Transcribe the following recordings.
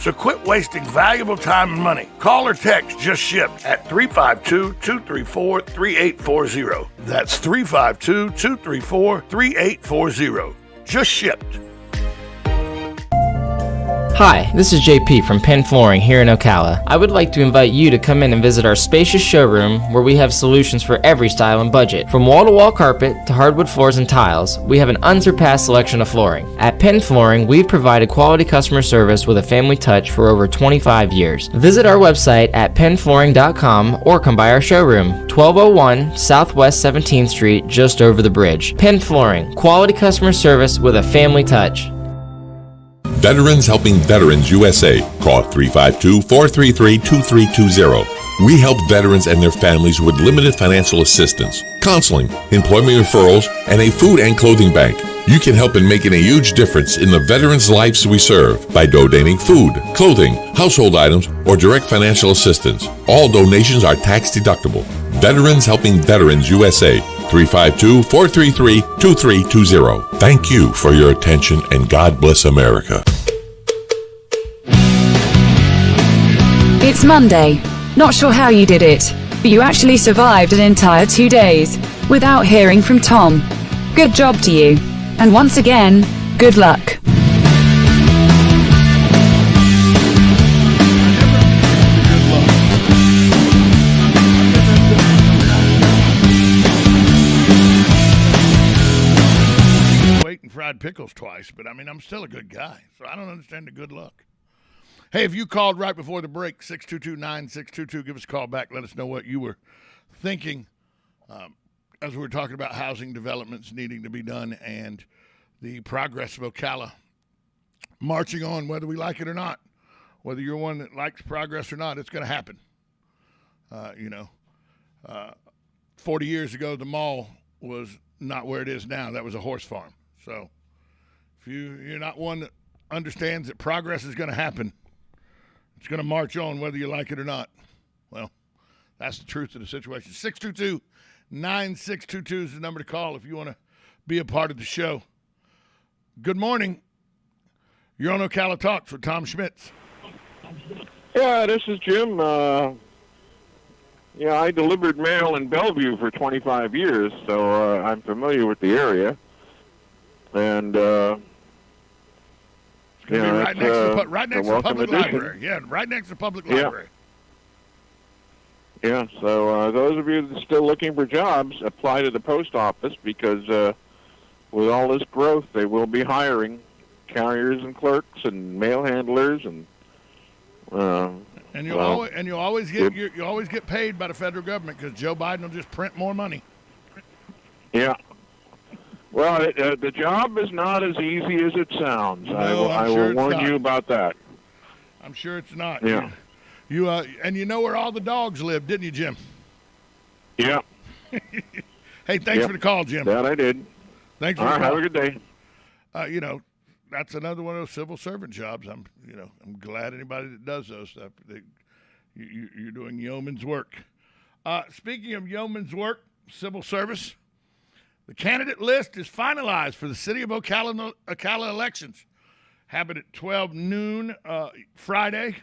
So quit wasting valuable time and money. Call or text Just Shipped at 352-234-3840. That's 352-234-3840. Just Shipped. Hi, this is JP from Penn Flooring here in Ocala. I would like to invite you to come in and visit our spacious showroom where we have solutions for every style and budget. From wall-to-wall carpet to hardwood floors and tiles, we have an unsurpassed selection of flooring. At Penn Flooring, we've provided quality customer service with a family touch for over 25 years. Visit our website at pennflooring.com or come by our showroom, 1201 Southwest 17th Street, just over the bridge. Penn Flooring, quality customer service with a family touch. Veterans Helping Veterans USA. Call 352-433-2320. We help veterans and their families with limited financial assistance, counseling, employment referrals, and a food and clothing bank. You can help in making a huge difference in the veterans' lives we serve by donating food, clothing, household items, or direct financial assistance. All donations are tax deductible. Veterans Helping Veterans USA. 352-433-2320. Thank you for your attention, and God bless America. It's Monday. Not sure how you did it, but you actually survived an entire 2 days without hearing from Tom. Good job to you. And once again, good luck. Fried pickles twice, but I mean, I'm still a good guy, so I don't understand the good luck. Hey, if you called right before the break, 622-9622, give us a call back. Let us know what you were thinking as we were talking about housing developments needing to be done and the progress of Ocala marching on, whether we like it or not. Whether you're one that likes progress or not, it's going to happen. 40 years ago, the mall was not where it is now. That was a horse farm. So if you're not one that understands that progress is going to happen, it's going to march on whether you like it or not. Well, that's the truth of the situation. 622-9622 is the number to call if you want to be a part of the show. Good morning. You're on Ocala Talks with Tom Schmitz. Yeah, this is Jim. I delivered mail in Bellevue for 25 years, so I'm familiar with the area. And it's going to be right next to the public library. Yeah, right next to the public library. Yeah, so those of you that are still looking for jobs, apply to the post office because with all this growth, they will be hiring carriers and clerks and mail handlers and you always get paid by the federal government because Joe Biden will just print more money. Yeah. Well, the job is not as easy as it sounds. No, I will warn you about that. I'm sure it's not. Yeah. And you know where all the dogs live, didn't you, Jim? Yeah. Hey, thanks for the call, Jim. That I did. Thanks for the call. Have a good day. That's another one of those civil servant jobs. I'm glad anybody that does those stuff. You're doing yeoman's work. Speaking of yeoman's work, civil service. The candidate list is finalized for the city of Ocala elections. Happen at 12 noon Friday.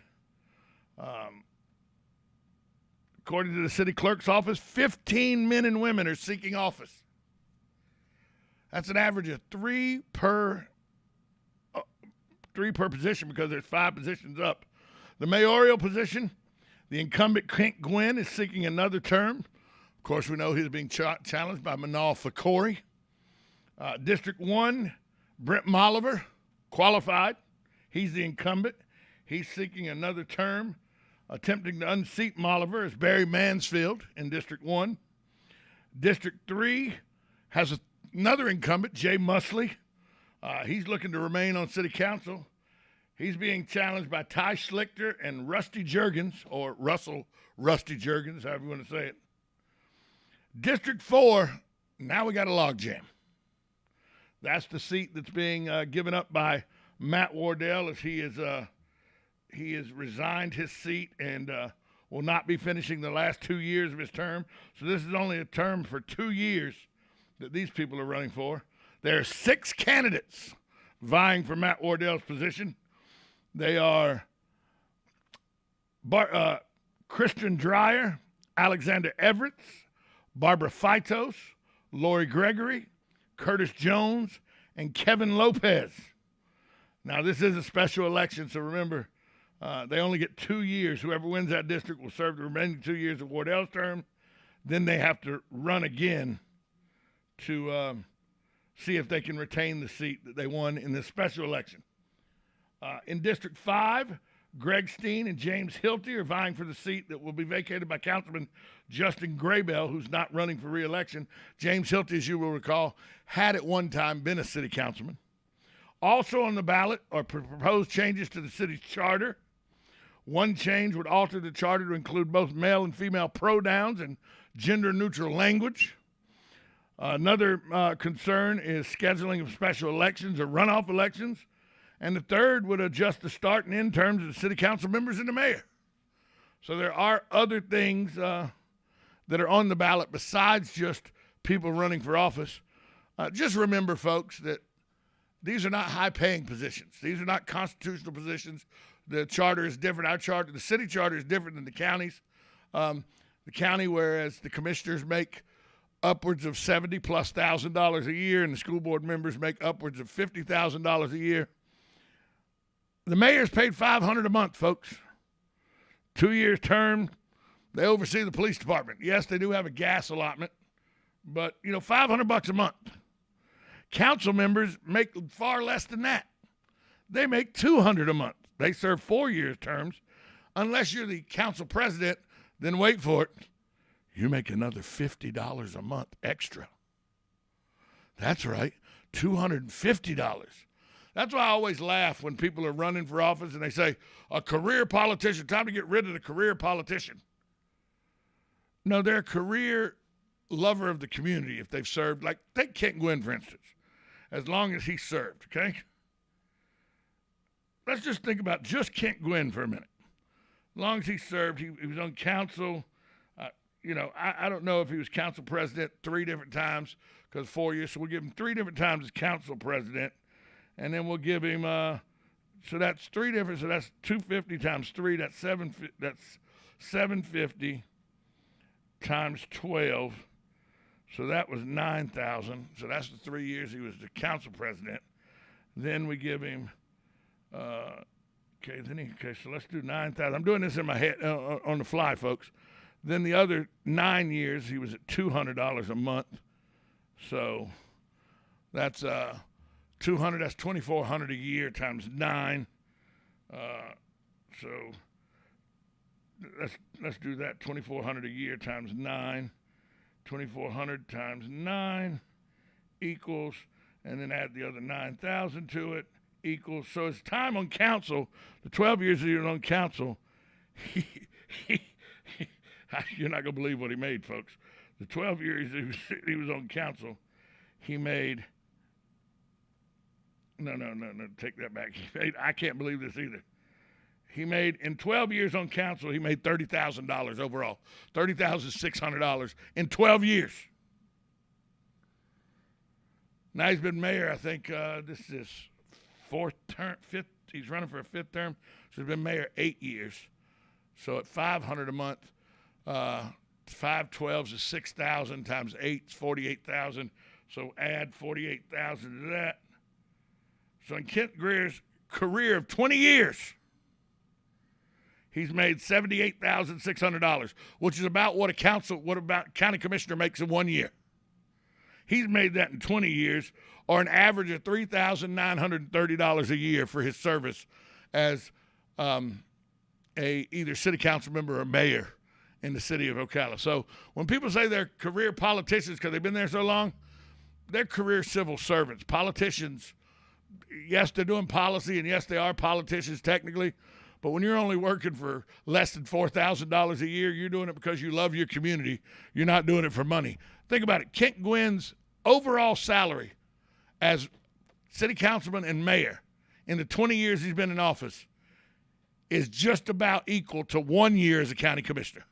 According to the city clerk's office, 15 men and women are seeking office. That's an average of three per position because there's 5 positions up. The mayoral position, the incumbent Kent Gwynn is seeking another term. Of course, we know he's being challenged by Manal Fakori. District 1, Brent Molliver, qualified. He's the incumbent. He's seeking another term. Attempting to unseat Molliver is Barry Mansfield in District 1. District 3 has another incumbent, Jay Musley. He's looking to remain on city council. He's being challenged by Ty Schlichter and Rusty Juergens, or Russell Rusty Juergens, however you want to say it. District 4, now we got a logjam. That's the seat that's being given up by Matt Wardell as he has resigned his seat and will not be finishing the last 2 years of his term. So this is only a term for 2 years that these people are running for. There are 6 candidates vying for Matt Wardell's position. They are Christian Dreyer, Alexander Everett, Barbara Fitos, Lori Gregory, Curtis Jones, and Kevin Lopez. Now, this is a special election, so remember, they only get 2 years. Whoever wins that district will serve the remaining 2 years of Wardell's term. Then they have to run again to see if they can retain the seat that they won in this special election. In District 5, Greg Steen and James Hilty are vying for the seat that will be vacated by Councilman Justin Graybell, who's not running for re-election. James Hilty, as you will recall, had at one time been a city councilman. Also on the ballot are proposed changes to the city's charter. One change would alter the charter to include both male and female pronouns and gender-neutral language. Another concern is scheduling of special elections or runoff elections. And the third would adjust the start and end terms of the city council members and the mayor. So there are other things that are on the ballot besides just people running for office. Just remember, folks, that these are not high-paying positions. These are not constitutional positions. The charter is different. Our charter, the city charter, is different than the county's. The county, whereas the commissioners make upwards of $70,000+ a year, and the school board members make upwards of $50,000 a year. The mayor's paid $500 a month, folks. 2 years term. They oversee the police department. Yes, they do have a gas allotment, but $500 a month. Council members make far less than that. They make $200 a month. They serve 4 year terms. Unless you're the council president, then wait for it. You make another $50 a month extra. That's right, $250. That's why I always laugh when people are running for office and they say, a career politician, time to get rid of the career politician. No, they're a career lover of the community if they've served. Like, take Kent Gwynn, for instance, as long as he served, okay? Let's just think about just Kent Gwynn for a minute. As long as he served, he was on council. I don't know if he was council president 3 different times because 4 years, so we'll give him 3 different times as council president. And then we'll give him, so that's 3 different, so that's 250 times 3, that's 750 times 12. So that was 9,000. So that's the 3 years he was the council president. Then we give him, so let's do 9,000. I'm doing this in my head on the fly, folks. Then the other 9 years he was at $200 a month. So that's 200, that's $2,400 a year times 9. So let's do that. $2,400 a year times 9. 2,400 times 9 equals, and then add the other 9,000 to it equals. So his time on council, the 12 years he was on council, you're not gonna believe what he made, folks. The 12 years he was on council, he made. No, take that back. I can't believe this either. He made, in 12 years on council, he made $30,000 overall. $30,600 in 12 years. Now he's been mayor, I think this is his 4th term, 5th, he's running for a 5th term. So he's been mayor 8 years. So at $500 a month, 5 12s is 6,000 times 8 is 48,000. So add 48,000 to that. So in Kent Greer's career of 20 years, he's made $78,600, which is about what a county commissioner makes in 1 year. He's made that in 20 years, or an average of $3,930 a year for his service as either city council member or mayor in the city of Ocala. So when people say they're career politicians because they've been there so long, they're career civil servants. Politicians, yes, they're doing policy, and yes, they are politicians technically, but when you're only working for less than $4,000 a year, you're doing it because you love your community. You're not doing it for money. Think about it. Kent Gwynn's overall salary as city councilman and mayor in the 20 years he's been in office is just about equal to 1 year as a county commissioner.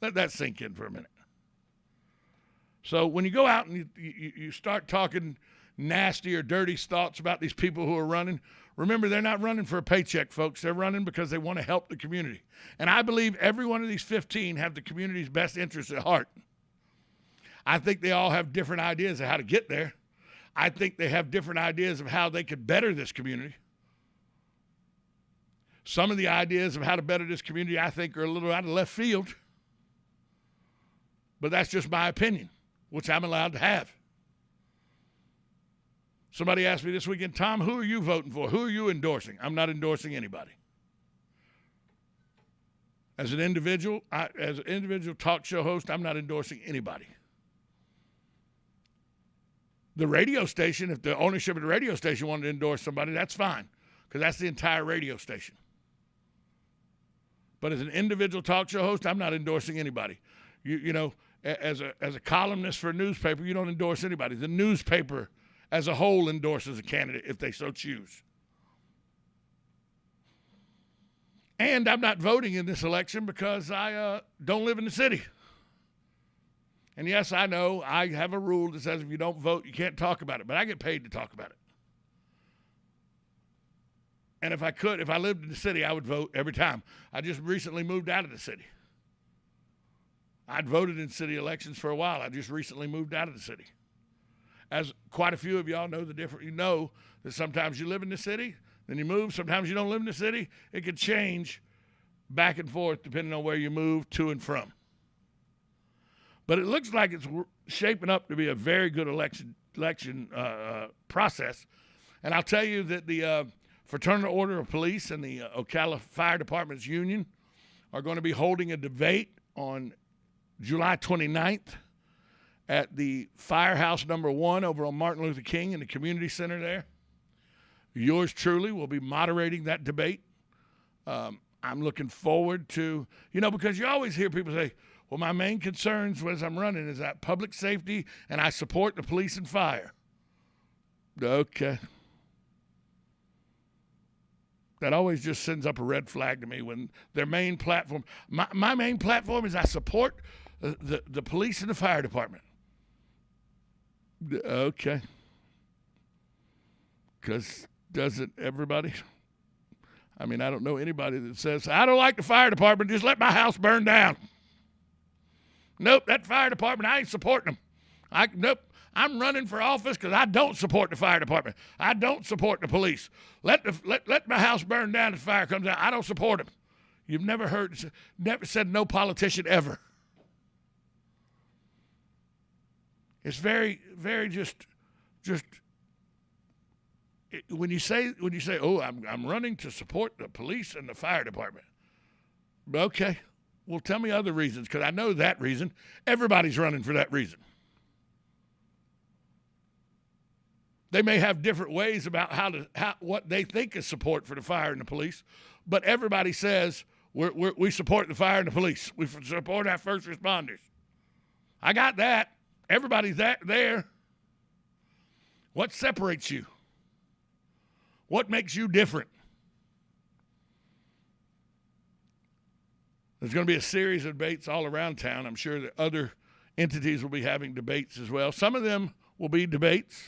Let that sink in for a minute. So when you go out and you start talking nasty or dirty thoughts about these people who are running, Remember, they're not running for a paycheck, folks. They're running because they want to help the community. And I believe every one of these 15 have the community's best interests at heart. I think they all have different ideas of how to get there. I think they have different ideas of how they could better this community. Some of the ideas of how to better this community, I think, are a little out of left field. But that's just my opinion, which I'm allowed to have. Somebody asked me this weekend, Tom, who are you voting for? Who are you endorsing? I'm not endorsing anybody. As an individual talk show host, I'm not endorsing anybody. The radio station, if the ownership of the radio station wanted to endorse somebody, that's fine, because that's the entire radio station. But as an individual talk show host, I'm not endorsing anybody. You know, as a columnist for a newspaper, you don't endorse anybody. The newspaper as a whole endorses a candidate if they so choose. And I'm not voting in this election because I don't live in the city. And yes, I know I have a rule that says if you don't vote, you can't talk about it. But I get paid to talk about it. And if I lived in the city, I would vote every time. I just recently moved out of the city. I'd voted in city elections for a while. I just recently moved out of the city. As quite a few of y'all know the difference, you know that sometimes you live in the city, then you move. Sometimes you don't live in the city. It could change back and forth depending on where you move to and from. But it looks like it's shaping up to be a very good election process. And I'll tell you that the Fraternal Order of Police and the Ocala Fire Department's union are going to be holding a debate on July 29th at the Firehouse number 1 over on Martin Luther King in the community center there. Yours truly will be moderating that debate. I'm looking forward to, because you always hear people say, well, my main concerns as I'm running is that public safety, and I support the police and fire. Okay. That always just sends up a red flag to me when their main platform, my main platform is I support the police and the fire department. Okay. Because doesn't everybody? I mean, I don't know anybody that says, I don't like the fire department, just let my house burn down. Nope, that fire department, I ain't supporting them. Nope, I'm running for office because I don't support the fire department. I don't support the police. Let my house burn down if fire comes out. I don't support them. You've never said no politician ever. It's very, very just when you say, oh, I'm running to support the police and the fire department. Okay, well, tell me other reasons, because I know that reason. Everybody's running for that reason. They may have different ways about what they think is support for the fire and the police, but everybody says we support the fire and the police. We support our first responders. I got that. Everybody's there. What separates you? What makes you different? There's going to be a series of debates all around town. I'm sure that other entities will be having debates as well. Some of them will be debates.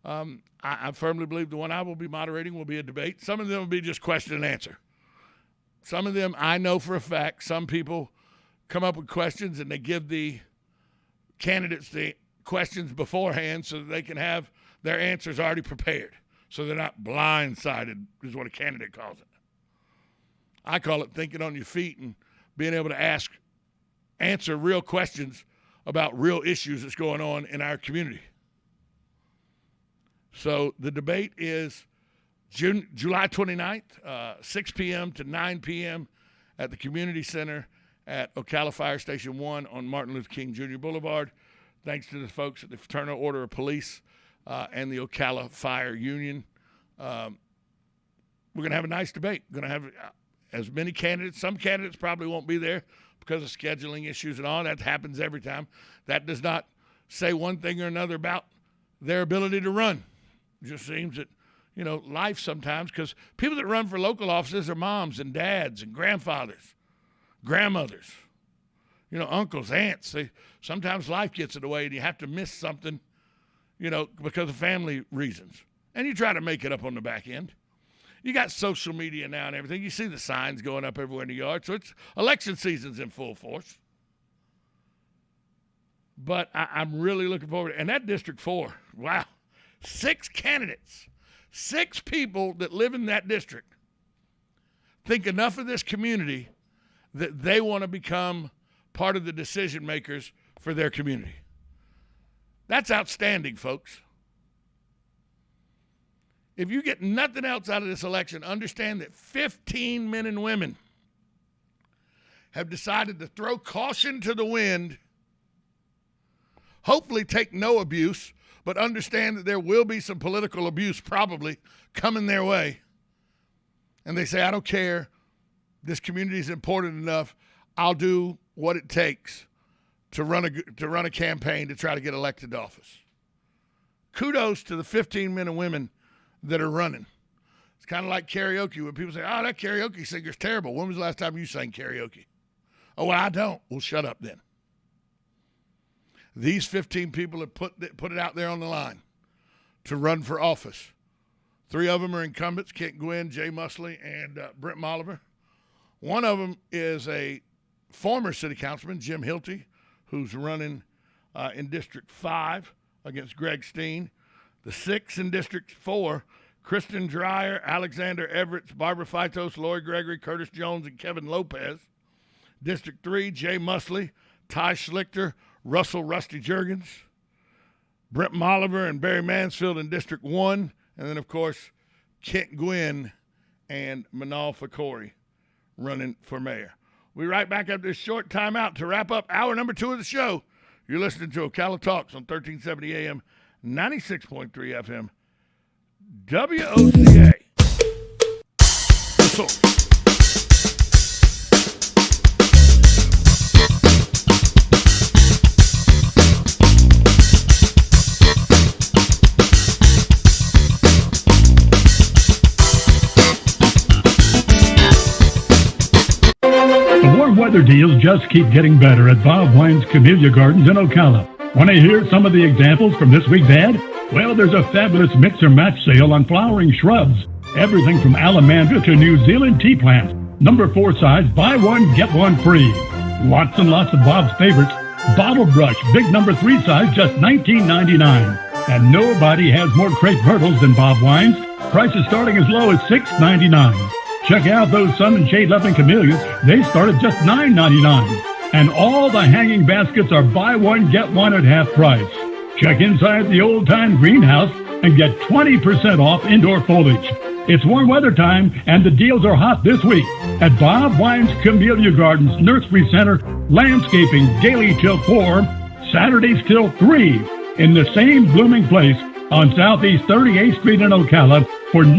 I firmly believe the one I will be moderating will be a debate. Some of them will be just question and answer. Some of them, I know for a fact, some people come up with questions and they give the candidates the questions beforehand so that they can have their answers already prepared. So they're not blindsided, is what a candidate calls it. I call it thinking on your feet and being able to answer real questions about real issues that's going on in our community. So the debate is July 29th, 6 p.m. to 9 p.m. at the community center at Ocala Fire Station 1 on Martin Luther King Jr. Boulevard. Thanks to the folks at the Fraternal Order of Police and the Ocala Fire Union. We're going to have a nice debate. We're going to have as many candidates. Some candidates probably won't be there because of scheduling issues and all. That happens every time. That does not say one thing or another about their ability to run. It just seems that, life sometimes, because people that run for local offices are moms and dads and grandfathers, grandmothers, uncles, aunts. Sometimes life gets in the way and you have to miss something, because of family reasons. And you try to make it up on the back end. You got social media now and everything. You see the signs going up everywhere in the yard. So it's election season's in full force. But I'm really looking forward. And that District 4, wow, 6 candidates, 6 people that live in that district think enough of this community that they want to become part of the decision makers for their community. That's outstanding, folks. If you get nothing else out of this election, understand that 15 men and women have decided to throw caution to the wind, hopefully take no abuse, but understand that there will be some political abuse probably coming their way. And they say, I don't care. This community is important enough. I'll do what it takes to run a campaign to try to get elected to office. Kudos to the 15 men and women that are running. It's kind of like karaoke when people say, oh, that karaoke singer's terrible. When was the last time you sang karaoke? Oh, well, I don't. Well, shut up then. These 15 people have put it out there on the line to run for office. 3 of them are incumbents, Kent Gwynn, Jay Musley, and Brent Molliver. One of them is a former city councilman, Jim Hilty, who's running in District 5 against Greg Steen. The 6 in District 4, Kristen Dreyer, Alexander Everett, Barbara Fitos, Lori Gregory, Curtis Jones, and Kevin Lopez. District 3, Jay Musley, Ty Schlichter, Russell Rusty Juergens, Brent Molliver, and Barry Mansfield in District 1. And then, of course, Kent Gwynn and Manal Fakori running for mayor. We'll be right back after this short timeout to wrap up hour number 2 of the show. You're listening to Ocala Talks on 1370 AM, 96.3 FM, WOCA. The Source. Weather deals just keep getting better at Bob Wine's Camellia Gardens in Ocala. Want to hear some of the examples from this week's ad? Well, there's a fabulous mix-or-match sale on flowering shrubs. Everything from alamandra to New Zealand tea plants. Number 4 size, buy one, get one free. Lots and lots of Bob's favorites. Bottle brush, big number 3 size, just $19.99. And nobody has more crepe myrtles than Bob Wine's. Prices starting as low as $6.99. Check out those sun and shade-loving camellias. They start at just $9.99. And all the hanging baskets are buy one, get one at half price. Check inside the old-time greenhouse and get 20% off indoor foliage. It's warm weather time, and the deals are hot this week at Bob Wine's Camellia Gardens Nursery Center, landscaping daily till 4, Saturdays till 3, in the same blooming place on Southeast 38th Street in Ocala for